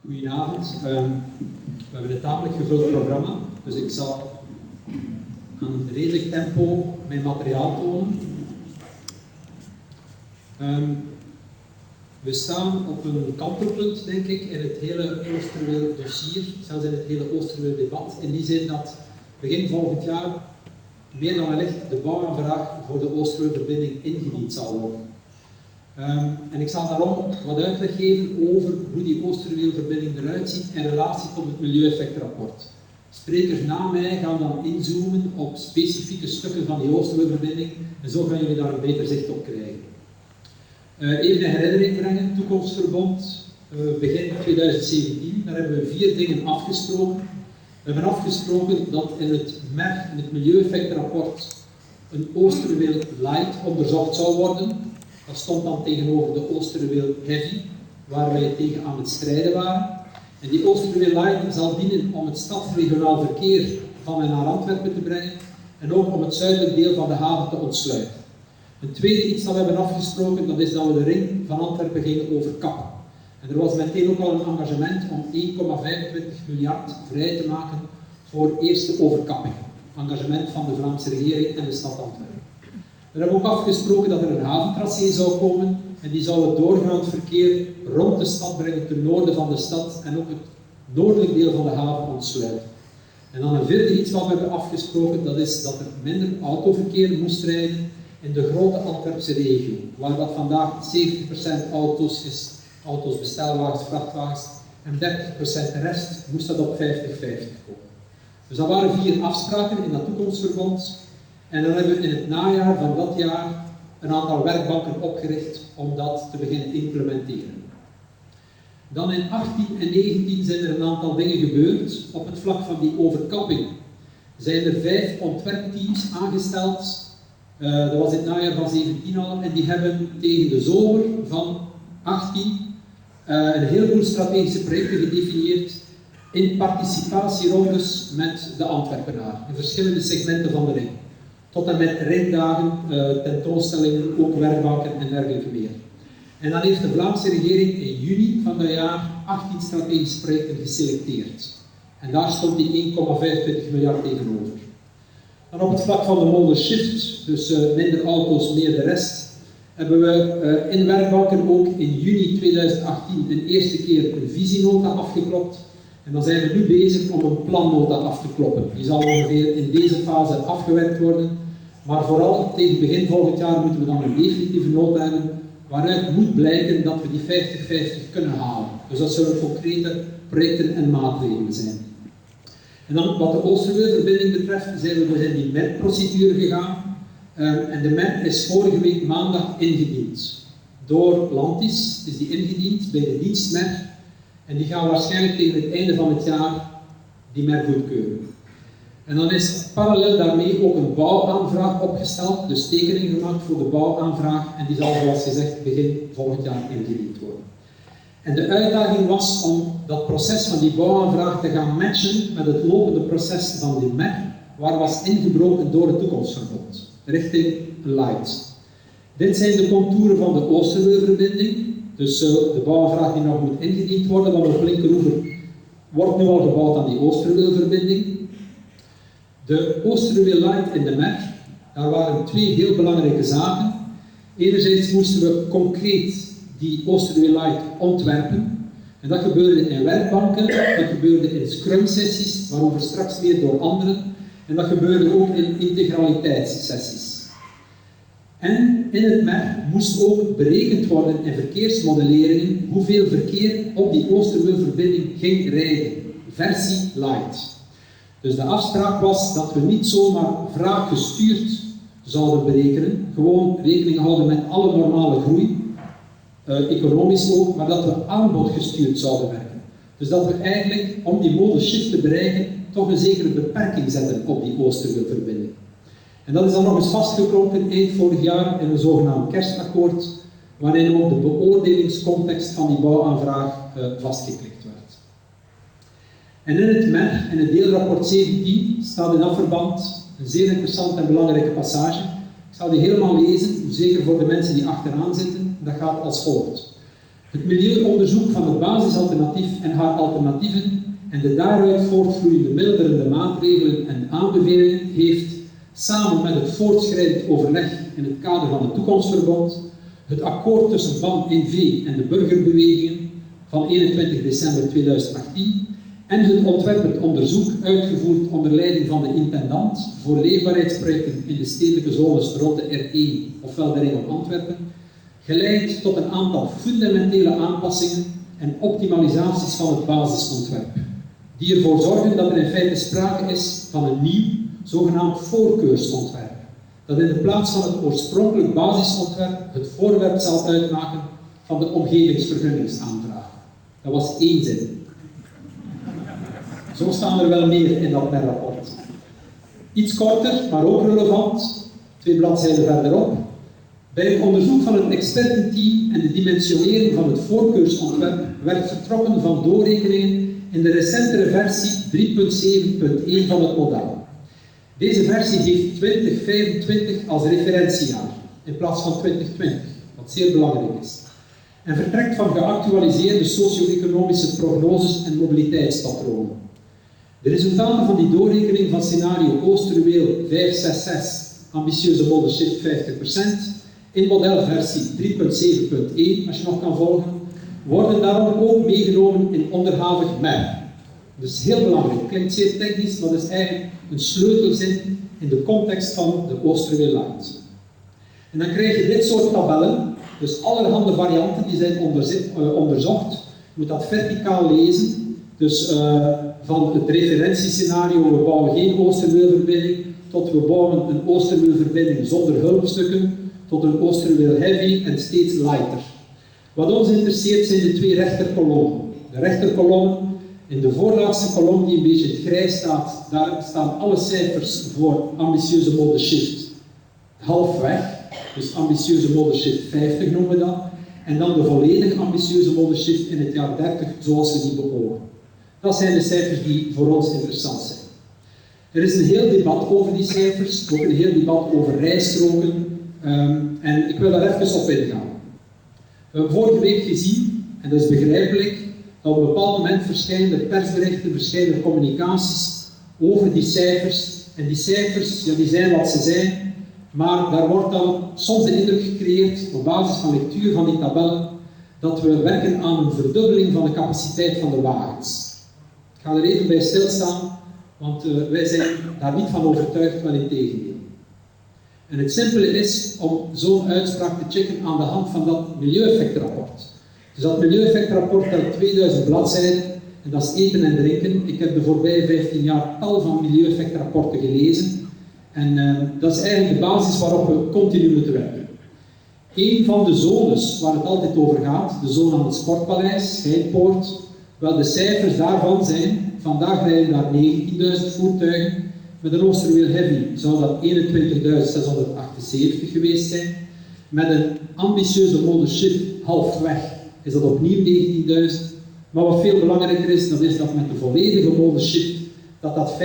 Goedenavond. We hebben een tamelijk gevuld programma, dus ik zal aan een redelijk tempo mijn materiaal tonen. We staan op een kantelpunt, denk ik, in het hele Oosterweel-dossier, zelfs in het hele Oosterweel-debat, in die zin dat begin volgend jaar meer dan wellicht de bouwaanvraag voor de Oosterweel-verbinding ingediend zal worden. En ik zal daarom wat uitleg geven over hoe die Oosterweel-verbinding eruit ziet in relatie tot het milieueffectrapport. Sprekers na mij gaan dan inzoomen op specifieke stukken van die Oosterweel-verbinding en zo gaan jullie daar een beter zicht op krijgen. Even een herinnering brengen, toekomstverbond, begin 2017, daar hebben we 4 dingen afgesproken. We hebben afgesproken dat in het milieueffectrapport een Oosterweel Light onderzocht zou worden. Dat stond dan tegenover de Oosterweel Heavy, waar wij tegen aan het strijden waren. En die Oosterweel Light zal dienen om het stadsregionaal verkeer van en naar Antwerpen te brengen en ook om het zuidelijk deel van de haven te ontsluiten. Een tweede iets dat we hebben afgesproken, dat is dat we de ring van Antwerpen gingen overkappen. En er was meteen ook al een engagement om 1,25 miljard vrij te maken voor eerste overkapping. Engagement van de Vlaamse regering en de stad Antwerpen. We hebben ook afgesproken dat er een haventracé zou komen en die zou het doorgaand verkeer rond de stad brengen ten noorden van de stad en ook het noordelijk deel van de haven ontsluiten. En dan een vierde iets wat we hebben afgesproken, dat is dat er minder autoverkeer moest rijden in de grote Antwerpse regio, waar dat vandaag 70% auto's is, auto's, bestelwagens, vrachtwagens, en 30% de rest moest dat op 50-50 komen. Dus dat waren 4 afspraken in dat toekomstverbond. En dan hebben we in het najaar van dat jaar een aantal werkbanken opgericht om dat te beginnen implementeren. Dan in 18 en 19 zijn er een aantal dingen gebeurd. Op het vlak van die overkapping zijn er 5 ontwerpteams aangesteld. Dat was in het najaar van 17 al. En die hebben tegen de zomer van 18 een heleboel strategische projecten gedefinieerd in participatierondes met de Antwerpenaar, in verschillende segmenten van de ring. Tot en met ringdagen, tentoonstellingen, ook werkbanken en dergelijke meer. En dan heeft de Vlaamse regering in juni van dat jaar 18 strategische projecten geselecteerd. En daar stond die 1,25 miljard tegenover. Dan op het vlak van de modal shift, dus minder auto's, meer de rest, hebben we in werkbanken ook in juni 2018 een eerste keer een visienota afgeklopt. En dan zijn we nu bezig om een plannota af te kloppen. Die zal ongeveer in deze fase afgewerkt worden. Maar vooral tegen begin volgend jaar moeten we dan een definitieve nota hebben, waaruit moet blijken dat we die 50-50 kunnen halen. Dus dat zullen concrete projecten en maatregelen zijn. En dan wat de Oosterweel-verbinding betreft, zijn we dus in die MER-procedure gegaan. En de MER is vorige week maandag ingediend. Door Landis is die ingediend bij de dienst-MER. En die gaan waarschijnlijk tegen het einde van het jaar die MER goedkeuren. En dan is parallel daarmee ook een bouwaanvraag opgesteld, dus tekening gemaakt voor de bouwaanvraag. En die zal, zoals gezegd, begin volgend jaar ingediend worden. En de uitdaging was om dat proces van die bouwaanvraag te gaan matchen met het lopende proces van die MER, waar was ingebroken door het toekomstverbond, richting Light. Dit zijn de contouren van de Oosterweel-verbinding. Dus de bouwaanvraag die nog moet ingediend worden, want op linkeroever wordt nu al gebouwd aan die Oosterweel-verbinding. De Oosterweel Light in de MER, daar waren 2 heel belangrijke zaken. Enerzijds moesten we concreet die Oosterweel Light ontwerpen. En dat gebeurde in werkbanken, dat gebeurde in scrum-sessies, waarover straks meer door anderen. En dat gebeurde ook in integraliteitssessies. En in het MER moest ook berekend worden in verkeersmodelleringen hoeveel verkeer op die Oosterweel-verbinding ging rijden, versie Light. Dus de afspraak was dat we niet zomaar vraaggestuurd zouden berekenen, gewoon rekening houden met alle normale groei, economisch ook, maar dat we aanbodgestuurd zouden werken. Dus dat we eigenlijk, om die modal shift te bereiken, toch een zekere beperking zetten op die Oosterweel-verbinding. En dat is dan nog eens vastgeklonken eind vorig jaar in een zogenaamd kerstakkoord, waarin ook de beoordelingscontext van die bouwaanvraag vastgeklikt werd. En in het MER, in het deelrapport 17, staat in dat verband een zeer interessante en belangrijke passage. Ik zal die helemaal lezen, zeker voor de mensen die achteraan zitten. Dat gaat als volgt. Het milieuonderzoek van het basisalternatief en haar alternatieven en de daaruit voortvloeiende milderende maatregelen en aanbevelingen heeft, samen met het voortschrijdend overleg in het kader van het Toekomstverbond, het akkoord tussen BAM-NV en de burgerbewegingen van 21 december 2018 en het ontwerpend onderzoek uitgevoerd onder leiding van de intendant voor leefbaarheidsprojecten in de stedelijke zones rond de R1, ofwel de ring om Antwerpen, geleid tot een aantal fundamentele aanpassingen en optimalisaties van het basisontwerp, die ervoor zorgen dat er in feite sprake is van een nieuw, zogenaamd voorkeursontwerp, dat in de plaats van het oorspronkelijk basisontwerp het voorwerp zal uitmaken van de omgevingsvergunningsaanvraag. Dat was 1 zin. Zo staan er wel meer in dat rapport. Iets korter, maar ook relevant, 2 bladzijden verderop. Bij het onderzoek van het expertenteam en de dimensionering van het voorkeursontwerp werd vertrokken van doorrekeningen in de recentere versie 3.7.1 van het model. Deze versie heeft 2025 als referentiejaar in plaats van 2020, wat zeer belangrijk is, en vertrekt van geactualiseerde socio-economische prognoses en mobiliteitspatronen. De resultaten van die doorrekening van scenario Oosterweel 566, ambitieuze model shift 50%, in modelversie 3.7.1, als je nog kan volgen, worden daarom ook meegenomen in onderhavig MER. Dus heel belangrijk, klinkt zeer technisch, maar dat is eigenlijk een sleutelzin in de context van de Oosterweel Light. En dan krijg je dit soort tabellen, dus allerhande varianten die zijn onderzocht. Je moet dat verticaal lezen, dus van het referentiescenario, we bouwen geen Oosterweelverbinding, tot we bouwen een Oosterweelverbinding zonder hulpstukken, tot een Oosterweel Heavy en steeds lighter. Wat ons interesseert zijn de 2 rechterkolommen. De rechterkolommen, in de voorlaatste kolom die een beetje in het grijs staat, daar staan alle cijfers voor ambitieuze model shift halfweg. Dus ambitieuze model shift 50 noemen we dat. En dan de volledig ambitieuze model shift in het jaar 30, zoals we die beogen. Dat zijn de cijfers die voor ons interessant zijn. Er is een heel debat over die cijfers, ook een heel debat over rijstroken. En ik wil daar even op ingaan. We hebben vorige week gezien, en dat is begrijpelijk, dat op een bepaald moment verschijnen persberichten, verschijnen communicaties over die cijfers. En die cijfers, ja, die zijn wat ze zijn, maar daar wordt dan soms de indruk gecreëerd, op basis van lectuur van die tabellen, dat we werken aan een verdubbeling van de capaciteit van de wagens. Ik ga er even bij stilstaan, want wij zijn daar niet van overtuigd, wel in tegendeel. En het simpele is om zo'n uitspraak te checken aan de hand van dat milieueffectrapport. Dus dat milieueffectrapport telt 2000 bladzijden en dat is eten en drinken. Ik heb de voorbije 15 jaar tal van milieueffectrapporten gelezen en dat is eigenlijk de basis waarop we continu moeten werken. Een van de zones waar het altijd over gaat, de zone aan het Sportpaleis, Schijnpoort, wel de cijfers daarvan zijn, vandaag rijden daar 19.000 voertuigen. Met een Oosterweel Heavy zou dat 21.678 geweest zijn. Met een ambitieuze model shift halfweg is dat opnieuw 19.000. Maar wat veel belangrijker is, dat is dat met de volledige model shift dat 15.000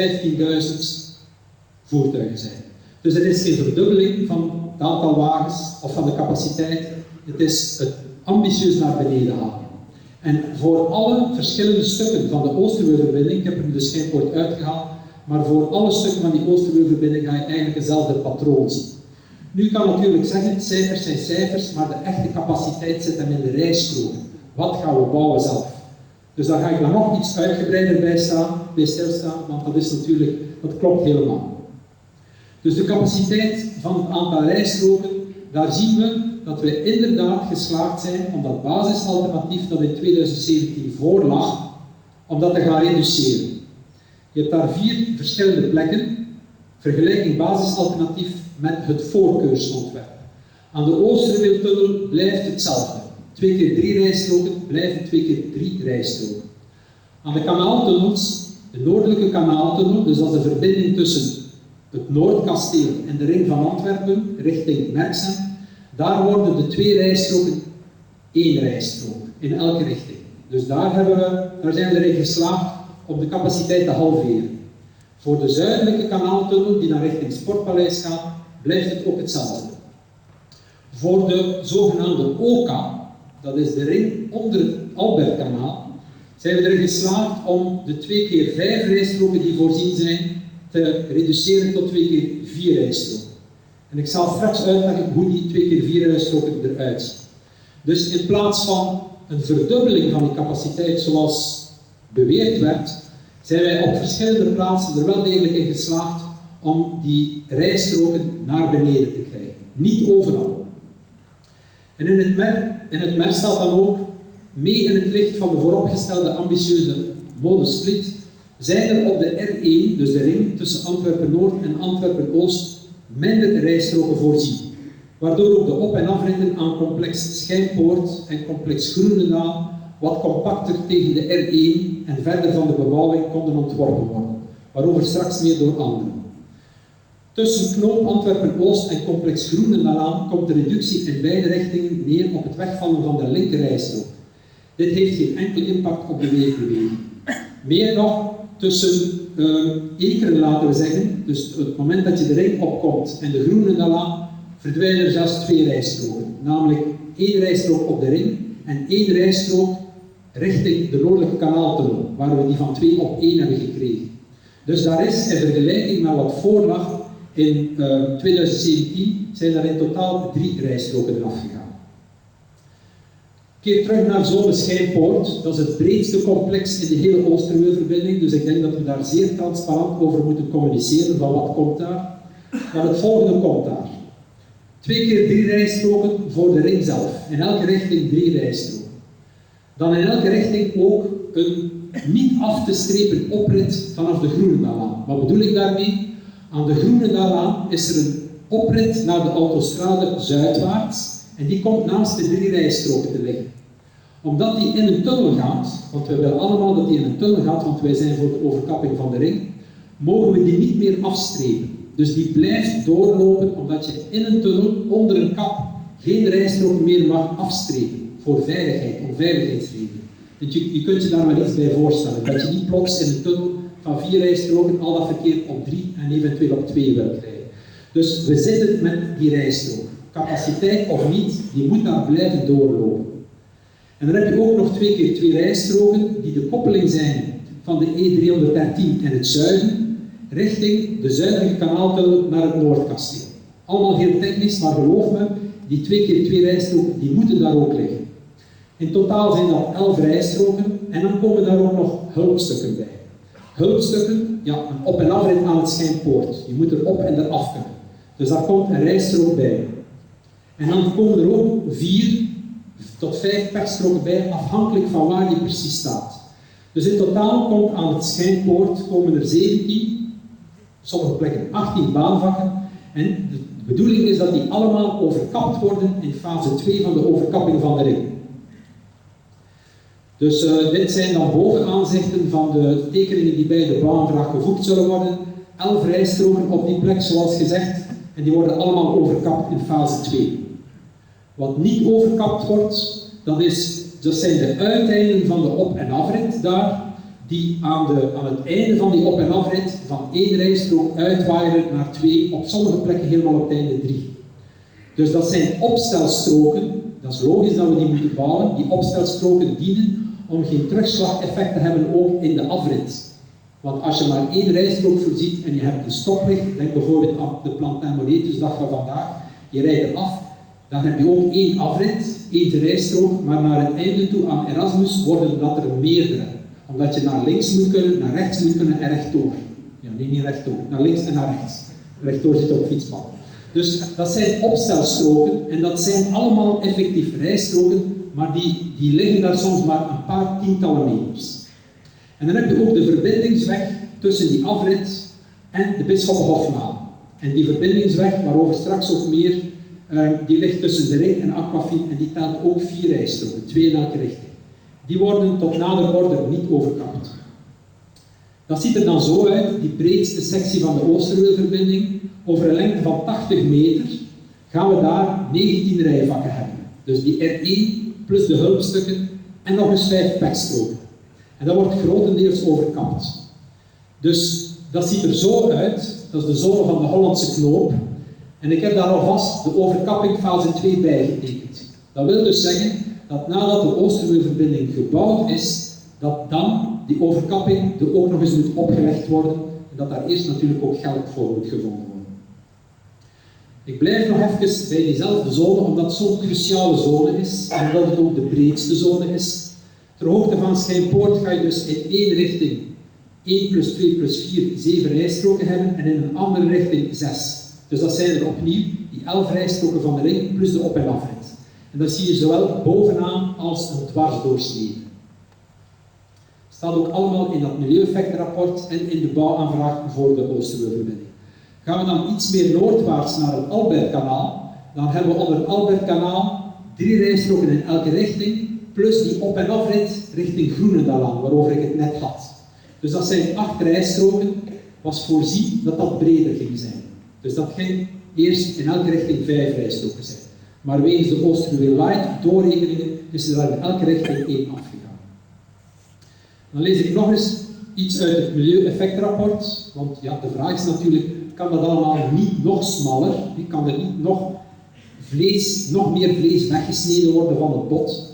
voertuigen zijn. Dus er is geen verdubbeling van het aantal wagens of van de capaciteit. Het is het ambitieus naar beneden halen. En voor alle verschillende stukken van de Oosterweelverbinding, ik heb er de Schijnpoort uitgehaald, maar voor alle stukken van die Oosterweelverbinding ga je eigenlijk hetzelfde patroon zien. Nu kan natuurlijk zeggen, cijfers zijn cijfers, maar de echte capaciteit zit hem in de rijstroken. Wat gaan we bouwen zelf? Dus daar ga ik dan nog iets uitgebreider bij stilstaan, want dat is natuurlijk, dat klopt helemaal. Dus de capaciteit van het aantal rijstroken, daar zien we dat we inderdaad geslaagd zijn om dat basisalternatief dat in 2017 voorlag, om dat te gaan reduceren. Je hebt daar 4 verschillende plekken, vergelijking basisalternatief met het voorkeursontwerp. Aan de Oosterweeltunnel blijft hetzelfde. 2 keer 3 rijstroken blijven 2 keer 3 rijstroken. Aan de kanaaltunnels, de noordelijke kanaaltunnel, dus dat is de verbinding tussen het Noordkasteel en de ring van Antwerpen, richting Merksem, daar worden de 2 rijstroken 1 rijstrook, in elke richting. Dus daar zijn we erin geslaagd om de capaciteit te halveren. Voor de zuidelijke kanaaltunnel, die naar richting Sportpaleis gaat, blijft het ook hetzelfde. Voor de zogenaamde OKA, dat is de ring onder het Albertkanaal, zijn we erin geslaagd om de 2x5 rijstroken die voorzien zijn te reduceren tot 2x4 rijstroken. En ik zal straks uitleggen hoe die 2x4 rijstroken eruit zien. Dus in plaats van een verdubbeling van die capaciteit zoals beweerd werd, zijn wij op verschillende plaatsen er wel degelijk in geslaagd om die rijstroken naar beneden te krijgen. Niet overal. En in het MER staat dan ook, mee in het licht van de vooropgestelde ambitieuze modesplit, zijn er op de R1, dus de ring tussen Antwerpen-Noord en Antwerpen-Oost, minder rijstroken voorzien, waardoor ook de op- en afritten aan complex Schijnpoort en complex Groenendaal wat compacter tegen de R1 en verder van de bebouwing konden ontworpen worden, waarover straks meer door anderen. Tussen knoop Antwerpen-Oost en complex Groenendaal aan komt de reductie in beide richtingen neer op het wegvallen van de linkerrijstrook. Dit heeft geen enkel impact op de wegbeweging. Meer nog, tussen Ekeren laten we zeggen, dus het moment dat je de ring opkomt en de Groenendaal, verdwijnen er zelfs 2 rijstroken. Namelijk 1 rijstrook op de ring en 1 rijstrook richting de Noordelijke Kanaaltunnel, waar we die van 2 op 1 hebben gekregen. Dus daar is, in vergelijking met wat voorlag, in 2017 zijn er in totaal 3 rijstroken eraf gegaan. Keer terug naar zone Schijnpoort, dat is het breedste complex in de hele Oosterweelverbinding, dus ik denk dat we daar zeer transparant over moeten communiceren van wat komt daar. Maar het volgende komt daar. 2 keer 3 rijstroken voor de ring zelf, in elke richting 3 rijstroken. Dan in elke richting ook een niet af te strepen oprit vanaf de Groenendaalaan. Wat bedoel ik daarmee? Aan de Groenendaalaan is er een oprit naar de autostrade zuidwaarts en die komt naast de 3 rijstroken te liggen. Omdat die in een tunnel gaat, want we willen allemaal dat die in een tunnel gaat, want wij zijn voor de overkapping van de ring, mogen we die niet meer afstrepen. Dus die blijft doorlopen omdat je in een tunnel onder een kap geen rijstrook meer mag afstrepen. Voor veiligheid, om veiligheidsredenen. Dus je kunt je daar wel iets bij voorstellen. Dat je niet plots in een tunnel van 4 rijstroken al dat verkeer op 3 en eventueel op 2 wil krijgen. Dus we zitten met die rijstrook. Capaciteit of niet, die moet daar blijven doorlopen. En dan heb je ook nog 2 keer 2 rijstroken die de koppeling zijn van de E313 in het zuiden richting de zuidelijke kanaaltunnel naar het Noordkasteel. Allemaal heel technisch, maar geloof me, die 2 keer 2 rijstroken die moeten daar ook liggen. In totaal zijn dat 11 rijstroken en dan komen daar ook nog hulpstukken bij. Hulpstukken, ja, een op- en afrit aan het Schijnpoort. Je moet er op en er af kunnen. Dus daar komt een rijstrook bij. En dan komen er ook 4 tot 5 pechstroken bij, afhankelijk van waar die precies staat. Dus in totaal komt aan het Schijnpoort komen er 17, sommige plekken 18 baanvakken. En de bedoeling is dat die allemaal overkapt worden in fase 2 van de overkapping van de ring. Dus dit zijn dan bovenaanzichten van de tekeningen die bij de bouwaanvraag gevoegd zullen worden. 11 rijstroken op die plek, zoals gezegd, en die worden allemaal overkapt in fase 2. Wat niet overkapt wordt, dat zijn de uiteinden van de op- en afrit daar, die aan het einde van die op- en afrit van 1 rijstrook uitwaaien naar 2, op sommige plekken helemaal op het einde 3. Dus dat zijn opstelstroken, dat is logisch dat we die moeten bouwen. Die opstelstroken dienen om geen terugslageffect te hebben ook in de afrit. Want als je maar 1 rijstrook voorziet en je hebt een stoplicht, denk bijvoorbeeld aan de Plantin-Moretus-dag van vandaag, je rijdt er af, dan heb je ook 1 afrit, 1 rijstrook, maar naar het einde toe aan Erasmus worden dat er meerdere. Omdat je naar links moet kunnen, naar rechts moet kunnen en rechtdoor. Ja, nee, niet rechtdoor, naar links en naar rechts. Rechtdoor zit op fietspad. Dus dat zijn opstelstroken en dat zijn allemaal effectief rijstroken, maar die liggen daar soms maar een paar tientallen meters. En dan heb je ook de verbindingsweg tussen die afrit en de Bisschoppenhoflaan. En die verbindingsweg, waarover straks ook meer, die ligt tussen de ring en Aquafine en die telt ook 4 rijstroken, 2 in elke richting. Die worden tot nader order niet overkapt. Dat ziet er dan zo uit, die breedste sectie van de Oosterweelverbinding, over een lengte van 80 meter, gaan we daar 19 rijvakken hebben. Dus die R1 plus de hulpstukken en nog eens 5 pechstroken. En dat wordt grotendeels overkapt. Dus dat ziet er zo uit, dat is de zone van de Hollandse knoop. En ik heb daar alvast de overkapping fase 2 bijgetekend. Dat wil dus zeggen dat nadat de Oosterweelverbinding gebouwd is, dat dan die overkapping er ook nog eens moet opgelegd worden en dat daar eerst natuurlijk ook geld voor moet gevonden worden. Ik blijf nog even bij diezelfde zone, omdat het zo'n cruciale zone is en omdat het ook de breedste zone is. Ter hoogte van Schijnpoort ga je dus in één richting 1 plus 2 plus 4, 7 rijstroken hebben en in een andere richting 6. Dus dat zijn er opnieuw die 11 rijstroken van de ring plus de op- en afrit. En dat zie je zowel bovenaan als een dwarsdoorsnede. Staat ook allemaal in dat milieueffectenrapport en in de bouwaanvraag voor de Oosterweelverbinding. Gaan we dan iets meer noordwaarts naar het Albertkanaal, dan hebben we onder het Albertkanaal 3 rijstroken in elke richting, plus die op- en afrit richting Groenendaal, waarover ik het net had. Dus dat zijn 8 rijstroken, was voorzien dat dat breder ging zijn. Dus dat ging eerst in elke richting 5 rijstroken zijn. Maar wegens de Oosterweel Light doorrekeningen is er daar in elke richting 1 afgegaan. Dan lees ik nog eens iets uit het milieueffectrapport, want ja, de vraag is natuurlijk, kan dat allemaal niet nog smaller? Kan er niet nog meer vlees weggesneden worden van het bot?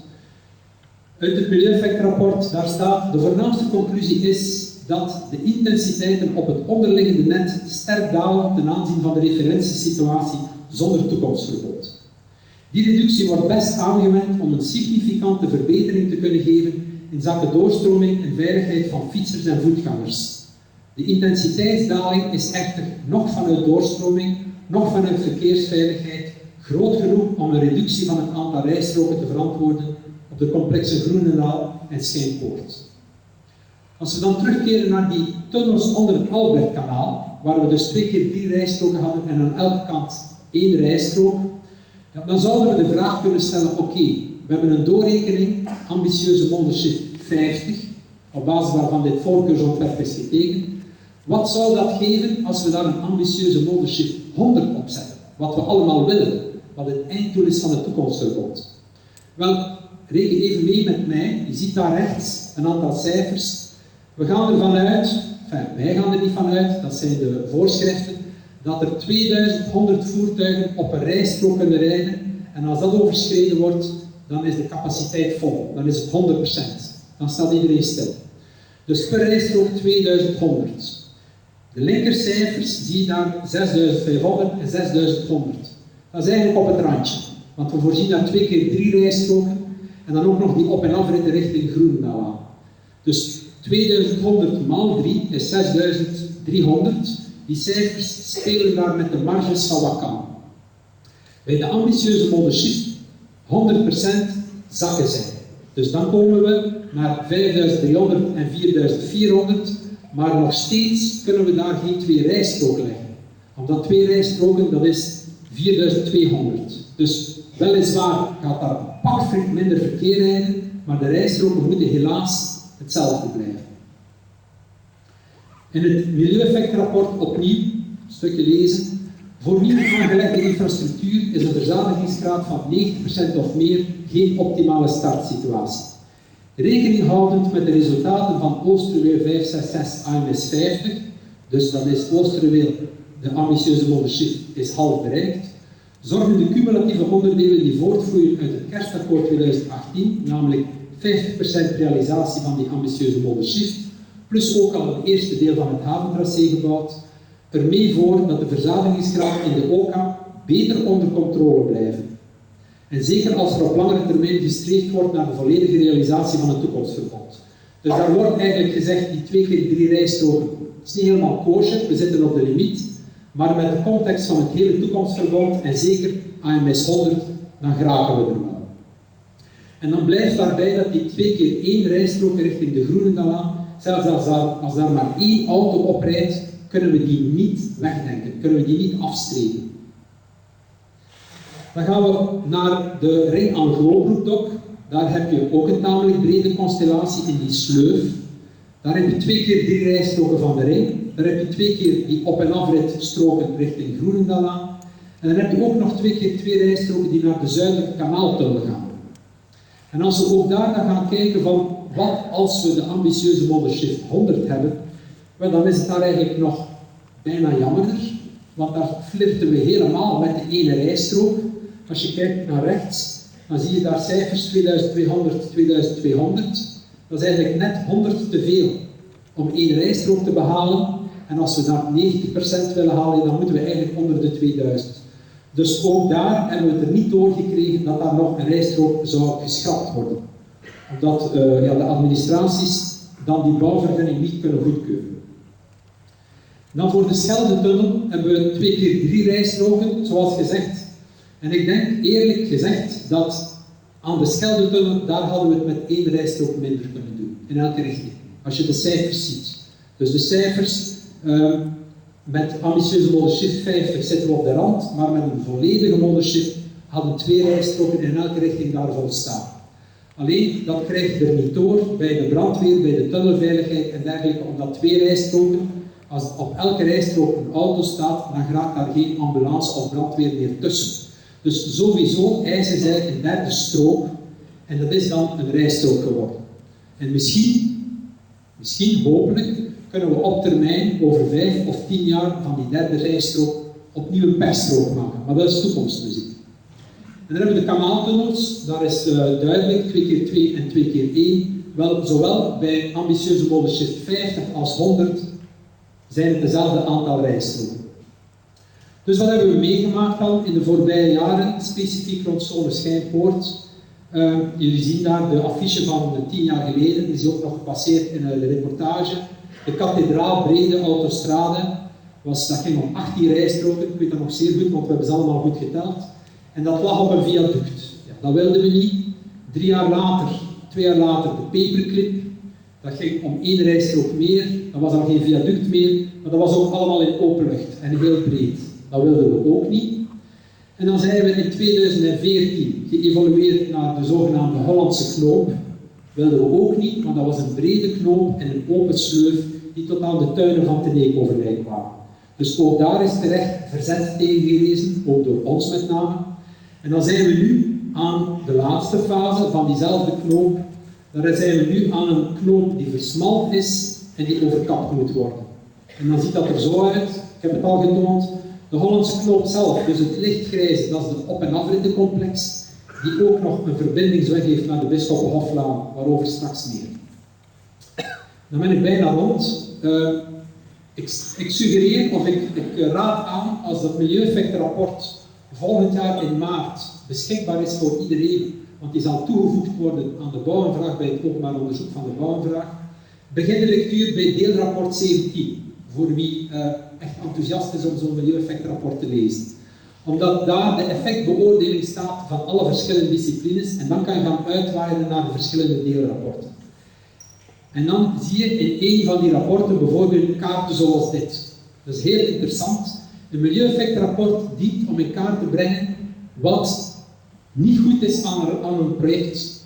Uit het milieueffectrapport, daar staat, de voornaamste conclusie is dat de intensiteiten op het onderliggende net sterk dalen ten aanzien van de referentiesituatie zonder toekomstverbod. Die reductie wordt best aangewend om een significante verbetering te kunnen geven in zaken doorstroming en veiligheid van fietsers en voetgangers. De intensiteitsdaling is echter nog vanuit doorstroming, nog vanuit verkeersveiligheid groot genoeg om een reductie van het aantal rijstroken te verantwoorden op de complexen Groenendaal en Schijnpoort. Als we dan terugkeren naar die tunnels onder het Albertkanaal, waar we dus 2 keer 3 rijstroken hadden en aan elke kant 1 rijstrook, ja, dan zouden we de vraag kunnen stellen, oké, we hebben een doorrekening, ambitieuze modelshift 50, op basis waarvan dit voorkeursontwerp is getekend. Wat zou dat geven als we daar een ambitieuze modelshift 100 op zetten? Wat we allemaal willen, wat het einddoel is van het toekomstverbod. Wel, reken even mee met mij, je ziet daar rechts een aantal cijfers. We gaan ervan uit, wij gaan er niet van uit, dat zijn de voorschriften, dat er 2100 voertuigen op een rijstrook kunnen rijden en als dat overschreden wordt, dan is de capaciteit vol, dan is het 100%. Dan staat iedereen stil. Dus per rijstrook 2100. De linkercijfers zie je daar 6500 en 6100. Dat is eigenlijk op het randje, want we voorzien daar 2 keer 3 rijstroken en dan ook nog die op- en afrit richting Groenendaal aan. Dus 2100 maal 3 is 6300. Die cijfers spelen daar met de marges van wat kan. Bij de ambitieuze modelshift 100% zakken zijn. Dus dan komen we naar 5300 en 4400, maar nog steeds kunnen we daar geen 2 rijstroken leggen. Omdat 2 rijstroken, dat is 4200. Dus weliswaar gaat daar een pak minder verkeer rijden, maar de rijstroken moeten helaas hetzelfde blijven. In het milieueffectrapport opnieuw, een stukje lezen. Voor nieuw aangelegde infrastructuur is een verzadigingsgraad van 90% of meer geen optimale startsituatie. Rekening houdend met de resultaten van Oosterweel 566 AMS 50, dus dan is Oosterweel, de ambitieuze modelshift, is half bereikt, zorgen de cumulatieve onderdelen die voortvloeien uit het kerstakkoord 2018, namelijk 50% realisatie van die ambitieuze modelshift, plus ook al het eerste deel van het haventracé gebouwd, ermee voor dat de verzadigingsgraad in de OCA beter onder controle blijven. En zeker als er op langere termijn gestreefd wordt naar de volledige realisatie van het toekomstverbod. Dus daar wordt eigenlijk gezegd, die 2 keer 3 rijstroken, het is niet helemaal kosher, we zitten op de limiet, maar met de context van het hele toekomstverbod en zeker AMS 100, dan geraken we er wel. En dan blijft daarbij dat die 2 keer 1 rijstrook richting de Groenendaal aan, zelfs als daar maar 1 auto op rijdt, kunnen we die niet wegdenken, kunnen we die niet afstrepen. Dan gaan we naar de ring aan Gloobroekdok. Daar heb je ook een tamelijk brede constellatie in die sleuf. Daar heb je 2 keer 3 rijstroken van de ring. Daar heb je 2 keer die op- en afritstroken richting Groenendaal aan. En dan heb je ook nog 2 keer 2 rijstroken die naar de zuidelijke kanaaltunnel gaan. En als we ook daar dan gaan kijken van wat als we de ambitieuze modelshift 100 hebben, wel, dan is het daar eigenlijk nog bijna jammerder, want daar flirten we helemaal met de ene rijstrook. Als je kijkt naar rechts, dan zie je daar cijfers 2200, 2200. Dat is eigenlijk net 100 te veel om 1 rijstrook te behalen. En als we naar 90% willen halen, dan moeten we eigenlijk onder de 2000. Dus ook daar hebben we het er niet doorgekregen dat daar nog een rijstrook zou geschrapt worden. Omdat de administraties dan die bouwvergunning niet kunnen goedkeuren. Dan voor de Scheldetunnel hebben we 2 keer 3 rijstroken, zoals gezegd. En ik denk eerlijk gezegd dat aan de Scheldetunnel, daar hadden we het met 1 rijstrook minder kunnen doen, in elke richting. Als je de cijfers ziet. Dus de cijfers, met ambitieuze moddershift 50 zitten we op de rand, maar met een volledige moddershift hadden 2 rijstroken in elke richting daar volstaan. Alleen, dat krijg je er niet door bij de brandweer, bij de tunnelveiligheid en dergelijke, omdat 2 rijstroken, als op elke rijstrook een auto staat, dan raakt daar geen ambulance of brandweer meer tussen. Dus sowieso eisen zij een 3e strook en dat is dan een rijstrook geworden. En misschien hopelijk, kunnen we op termijn, over 5 of 10 jaar, van die 3e rijstrook opnieuw een perstrook maken. Maar dat is toekomstmuziek. En dan hebben we de kanaaltunnels, daar is duidelijk 2 keer 2 en 2 keer 1. Wel, zowel bij ambitieuze moddershift 50 als 100 zijn het dezelfde aantal rijstroken. Dus wat hebben we meegemaakt dan in de voorbije jaren, specifiek rond zone Schijnpoort? Jullie zien daar de affiche van 10 jaar geleden, die is ook nog gepasseerd in de reportage. De kathedraal brede autostrade, dat ging om 18 rijstroken, ik weet dat nog zeer goed, want we hebben ze allemaal goed geteld. En dat lag op een viaduct. Ja, dat wilden we niet. 2 jaar later de paperclip. Dat ging om 1 rijstrook meer, dat was al geen viaduct meer, maar dat was ook allemaal in open lucht en heel breed. Dat wilden we ook niet. En dan zijn we in 2014 geëvolueerd naar de zogenaamde Hollandse knoop. Wilden we ook niet, want dat was een brede knoop en een open sleuf die tot aan de tuinen van Teneek-Overlijk kwamen. Dus ook daar is terecht verzet tegen gerezen, ook door ons met name. En dan zijn we nu aan de laatste fase van diezelfde knoop. Daar zijn we nu aan een knoop die versmalt is en die overkapt moet worden. En dan ziet dat er zo uit, ik heb het al getoond, de Hollandse knoop zelf, dus het lichtgrijze, dat is de op- en afrittencomplex, die ook nog een verbindingsweg heeft naar de Bisschoppenhoflaan, waarover straks meer. Dan ben ik bijna rond. Ik suggereer, of ik raad aan, als dat milieueffectenrapport volgend jaar in maart beschikbaar is voor iedereen, want die zal toegevoegd worden aan de bouwaanvraag bij het openbaar onderzoek van de bouwaanvraag, begin de lectuur bij deelrapport 17, voor wie echt enthousiast is om zo'n milieueffectenrapport te lezen. Omdat daar de effectbeoordeling staat van alle verschillende disciplines en dan kan je gaan uitwaaien naar de verschillende deelrapporten. En dan zie je in één van die rapporten bijvoorbeeld kaarten zoals dit. Dat is heel interessant. Een milieueffectenrapport dient om in kaart te brengen wat niet goed is aan een project.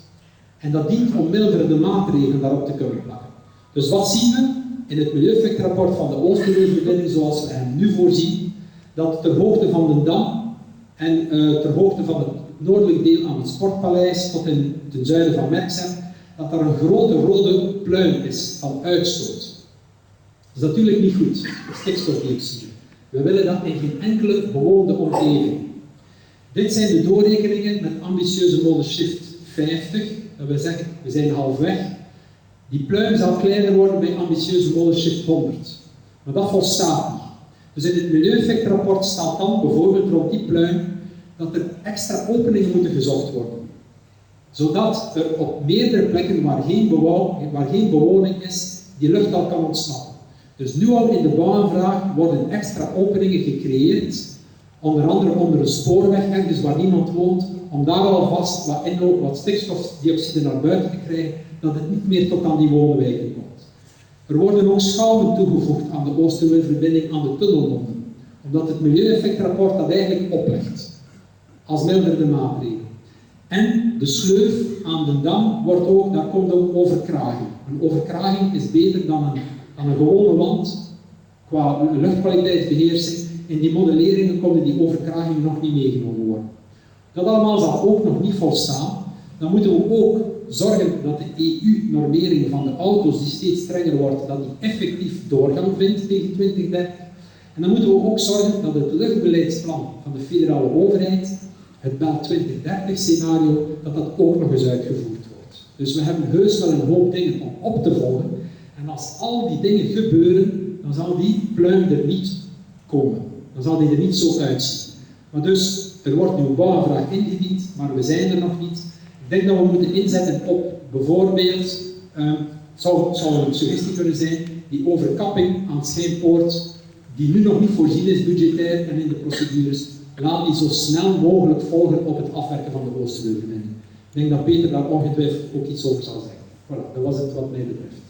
En dat dient om milderde maatregelen daarop te kunnen plakken. Dus wat zien we in het milieueffectenrapport van de Oosterweerverbinding zoals we hem nu voorzien? Dat ter hoogte van de Dam en ter hoogte van het noordelijk deel aan het Sportpaleis tot ten zuiden van Merksem, dat er een grote rode pluim is van uitstoot. Dat is natuurlijk niet goed, stikstofdioxide. We willen dat in geen enkele bewoonde omgeving. Dit zijn de doorrekeningen met ambitieuze moddershift 50. Dat wil zeggen, we zijn halfweg. Die pluim zal kleiner worden bij ambitieuze moddershift 100. Maar dat volstaat niet. Dus in het milieueffectenrapport staat dan bijvoorbeeld rond die pluim dat er extra openingen moeten gezocht worden. Zodat er op meerdere plekken waar geen bewoning is, die lucht al kan ontsnappen. Dus nu al in de bouwaanvraag worden extra openingen gecreëerd, onder andere onder een spoorweg ergens waar niemand woont, om daar alvast wat stikstofdioxide naar buiten te krijgen, dat het niet meer tot aan die woonwijken komt. Er worden ook schouwen toegevoegd aan de Oosterweerverbinding aan de tunnelmonden, omdat het milieueffectenrapport dat eigenlijk oplegt, als milderde maatregelen. En de sleuf aan de Dam daar komt ook overkraging. Een overkraging is beter dan een gewone wand qua luchtkwaliteitsbeheersing. In die modelleringen konden die overkragingen nog niet meegenomen worden. Dat allemaal zal ook nog niet volstaan. Dan moeten we ook zorgen dat de EU-normering van de auto's die steeds strenger wordt, dat die effectief doorgang vindt tegen 2030. En dan moeten we ook zorgen dat het luchtbeleidsplan van de federale overheid het BEL 2030 scenario, dat ook nog eens uitgevoerd wordt. Dus we hebben heus wel een hoop dingen om op te volgen. En als al die dingen gebeuren, dan zal die pluim er niet komen. Dan zal die er niet zo uitzien. Maar dus, er wordt nu een bouwaanvraag ingediend, maar we zijn er nog niet. Ik denk dat we moeten inzetten op bijvoorbeeld, zou een suggestie kunnen zijn, die overkapping aan Schijnpoort, die nu nog niet voorzien is budgetair en in de procedures, laat die zo snel mogelijk volgen op het afwerken van de Oosterwelverbinding. Ik denk dat Peter daar ongetwijfeld ook iets over zal zeggen. Voilà, dat was het wat mij betreft.